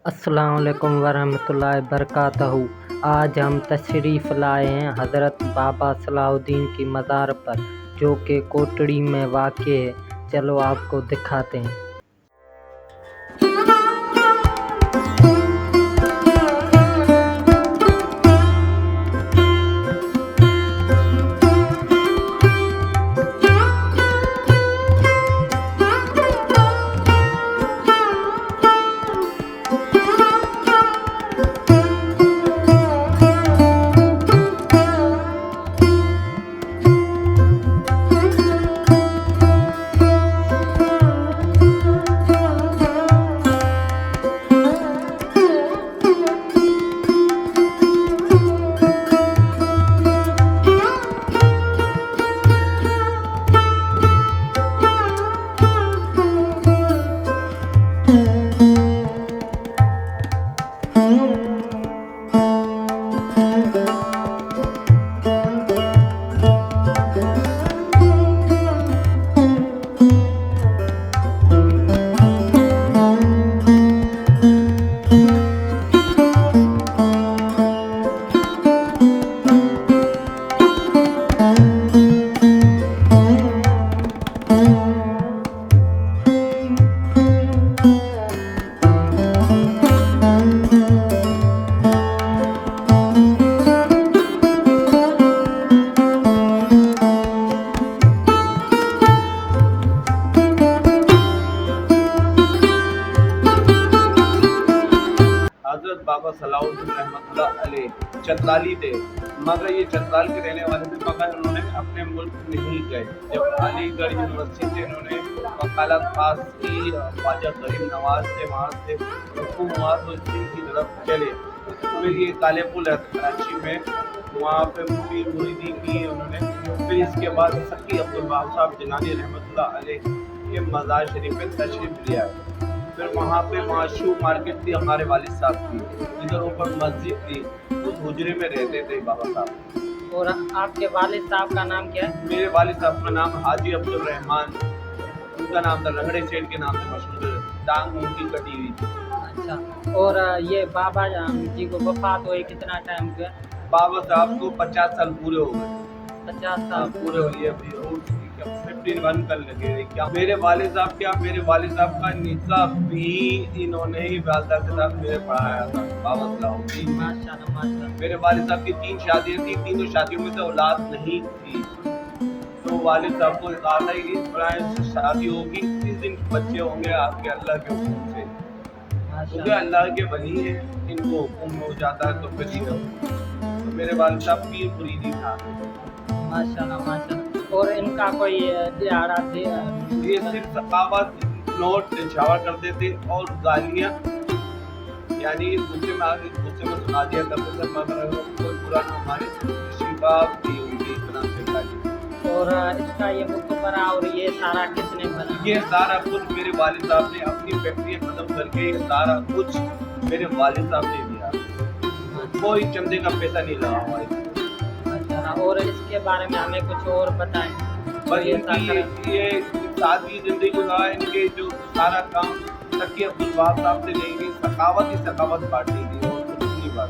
अस्सलाम वालेकुम वरहमतुल्लाहि बरकातहू। आज हम तशरीफ़ लाए हैं हज़रत बाबा सलाहुद्दीन की मज़ार पर, जो कि कोटड़ी में वाक़े है। चलो आपको दिखाते हैं। हज़रत बाबा सलाहुद्दीन रहमतुल्लाह अलैह चंद्राली थे, मगर ये चंद्राल के रहने वाले थे, मगर उन्होंने अपने मुल्क नहीं गए। जब अलीगढ़ यूनिवर्सिटी से इन्होंने वकालत पास की, ख्वाजा गरीब नवाज थे, वहाँ से हुक्म हुआ तो चीन की तरफ चले। फिर ये काले पुल है कराची में, वहाँ पे पीर मुरीदी की उन्होंने। फिर इसके बाद सकी अब्दुल वहाब साहब जिलानी रहमतुल्लाह अलैह के मज़ार शरीफ में तशरीफ़ लिया। फिर वहाँ पे माशू मार्केट थी हमारे वालिद साहब की, इधर ऊपर मस्जिद थी, उस हुजरे में रहते थे बाबा साहब। और आपके वालिद साहब का नाम क्या है? मेरे वालिद साहब का नाम हाजी अब्दुल रहमान, उनका नाम था लंगड़े सेठ के नाम से मशहूर, टांग उनकी कटी हुई थी। अच्छा, और ये बाबा जी को वफात हुए कितना टाइम हुआ? बाबा साहब को 50 साल पूरे हो गए। 50 साल पूरे हो गए अभी, और 51 कर लगे क्या। मेरे वालिद साहब का निकाह भी इन्होंने ही वालदा के साथ मेरे पढ़ाया था, बाबा सलाहुद्दीन। माशाल्लाह माशाल्लाह। मेरे वालिद साहब की 3 शादियाँ थी, तीनों शादियों में से औलाद नहीं थी, तो वालिद साहब को कहा था कि इस तरह शादी होगी, इस दिन बच्चे होंगे आपके अल्लाह के हुक्म से, क्योंकि अल्लाह के वली हैं, इनको हुक्म हो जाता है तो फिर तो मेरे वालिद साहब पीर मुरीदी था। माशाल्लाह माशाल्लाह। और इनका कोई दिहाड़ा ये सिर्फ सखावत, नोट निछावर करते थे और गालियाँ, यानी गुस्से में सुना दिया करते थे, मगर कोई बुरा न हमारे शिफा भी उनकी इतना से गाली। और इसका ये मुकबरा और ये सारा किसने बना? ये सारा कुछ मेरे वालिद साहब ने अपनी फैक्ट्री खत्म करके, ये सारा कुछ मेरे वालिद साहब ने दिया, कोई चंदे का पैसा नहीं लगा हमारे। और इसके बारे में हमें कुछ और बताएं। बस ये सादगी जिंदगी गुजारा, इनके जो सारा काम तकी अब्दुल वहाब साहब से लेंगे, सखावत ही सखावत बांटी थी और कुछ नहीं बात।